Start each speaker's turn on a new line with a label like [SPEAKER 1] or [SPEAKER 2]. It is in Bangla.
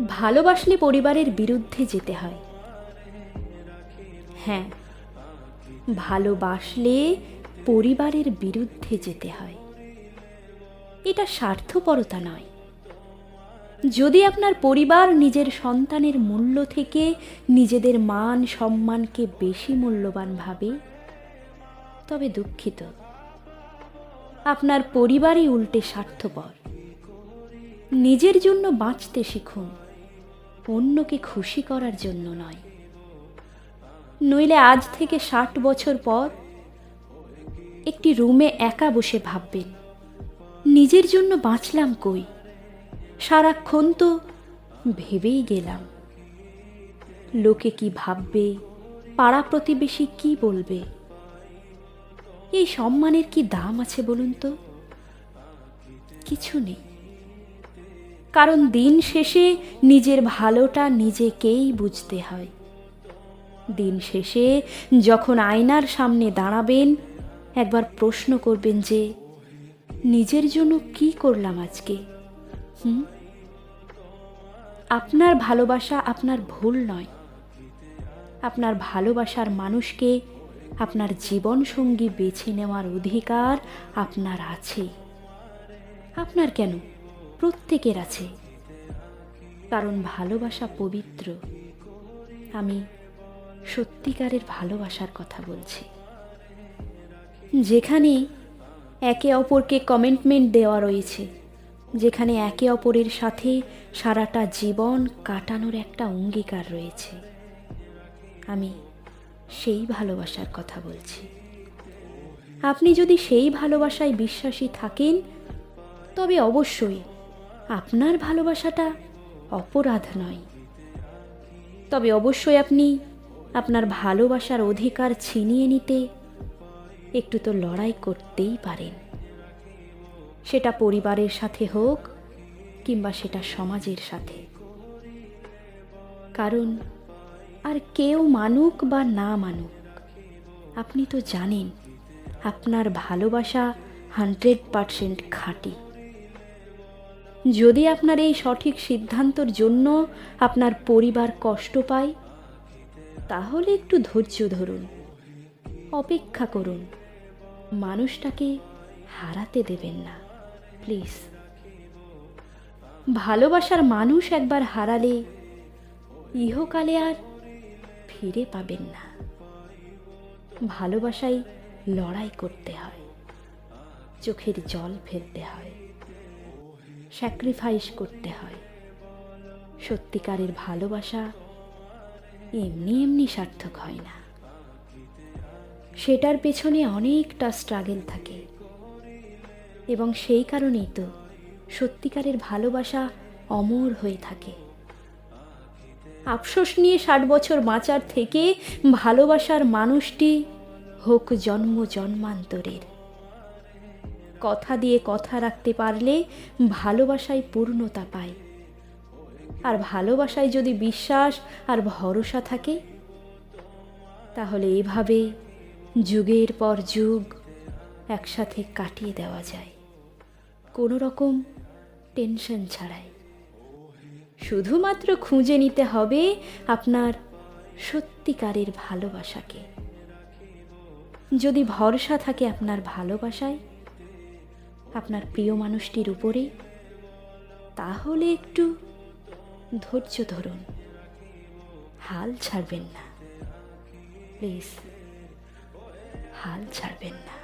[SPEAKER 1] ভালোবাসলে পরিবারের বিরুদ্ধে যেতে হয়। হ্যাঁ, ভালোবাসলে পরিবারের বিরুদ্ধে যেতে হয়। এটা স্বার্থপরতা নয়। যদি আপনার পরিবার নিজের সন্তানের মূল্য থেকে নিজেদের মান সম্মানকে বেশি মূল্যবান ভাবে, তবে দুঃখিত, আপনার পরিবারই উল্টে স্বার্থপর। নিজের জন্য বাঁচতে শিখুন, অন্যকে খুশি করার জন্য নয়। নইলে আজ থেকে 60 বছর পর একটি রুমে একা বসে ভাববেন, নিজের জন্য বাঁচলাম কই, সারাক্ষণ তো ভেবেই গেলাম লোকে কি ভাববে, পাড়া প্রতিবেশী কি বলবে। এই সম্মানের কি দাম আছে বলুন তো? কিছু নেই। কারণ দিন শেষে নিজের ভালোটা নিজেকেই বুঝতে হয়। দিন শেষে যখন আয়নার সামনে দাঁড়াবেন, একবার প্রশ্ন করবেন যে নিজের জন্য কি করলাম আজকে। আপনার ভালোবাসা আপনার ভুল নয়। আপনার ভালোবাসার মানুষকে আপনার জীবন সঙ্গী বেছে নেওয়ার অধিকার আপনার আছে। আপনার কেন, প্রত্যেকের আছে। কারণ ভালোবাসা পবিত্র। আমি সত্যিকারের ভালোবাসার কথা বলছি, যেখানে একে অপরকে কমিটমেন্ট দেওয়া রয়েছে, যেখানে একে অপরের সাথে সারাটা জীবন কাটানোর একটা অঙ্গীকার রয়েছে। আমি সেই ভালোবাসার কথা বলছি। আপনি যদি সেই ভালোবাসায় বিশ্বাসী থাকেন, তবে অবশ্যই আপনার ভালোবাসাটা অপরাধ নয়। তবে অবশ্যই আপনি আপনার ভালোবাসার অধিকার ছিনিয়ে নিতে একটু তো লড়াই করতেই পারেন। সেটা পরিবারের সাথে হোক কিংবা সেটা সমাজের সাথে। কারণ আর কেউ মানুক বা না মানুক, আপনি তো জানেন আপনার ভালোবাসা 100% খাঁটি। যদি আপনার এই সঠিক সিদ্ধান্তর জন্য আপনার পরিবার কষ্ট পায়, তাহলে একটু ধৈর্য ধরুন, অপেক্ষা করুন। মানুষটাকে হারাতে দেবেন না, প্লিজ। ভালোবাসার মানুষ একবার হারালে ইহকালে আর ফিরে পাবেন না। ভালোবাসায় লড়াই করতে হয়, চোখের জল ফেলতে হয়, স্যাক্রিফাইস করতে হয়। সত্যিকারের ভালোবাসা এমনি এমনি সার্থক হয় না। সেটার পেছনে অনেকটা স্ট্রাগল থাকে, এবং সেই কারণেই তো সত্যিকারের ভালোবাসা অমর হয়ে থাকে। আফসোস নিয়ে 60 বছর বাঁচার থেকে ভালোবাসার মানুষটি হোক জন্ম জন্মান্তরের। কথা দিয়ে কথা রাখতে পারলে ভালোবাসায় পূর্ণতা পায়। আর ভালোবাসায় যদি বিশ্বাস আর ভরসা থাকে, তাহলে এভাবে যুগের পর যুগ একসাথে কাটিয়ে দেওয়া যায়, কোনো রকম টেনশন ছাড়াই। শুধুমাত্র খুঁজে নিতে হবে আপনার সত্যিকারের ভালোবাসাকে। যদি ভরসা থাকে আপনার ভালোবাসায়, আপনার প্রিয় মানুষটির উপরে, তাহলে একটু ধৈর্য ধরুন, হাল ছাড়বেন না, প্লিজ, হাল ছাড়বেন না।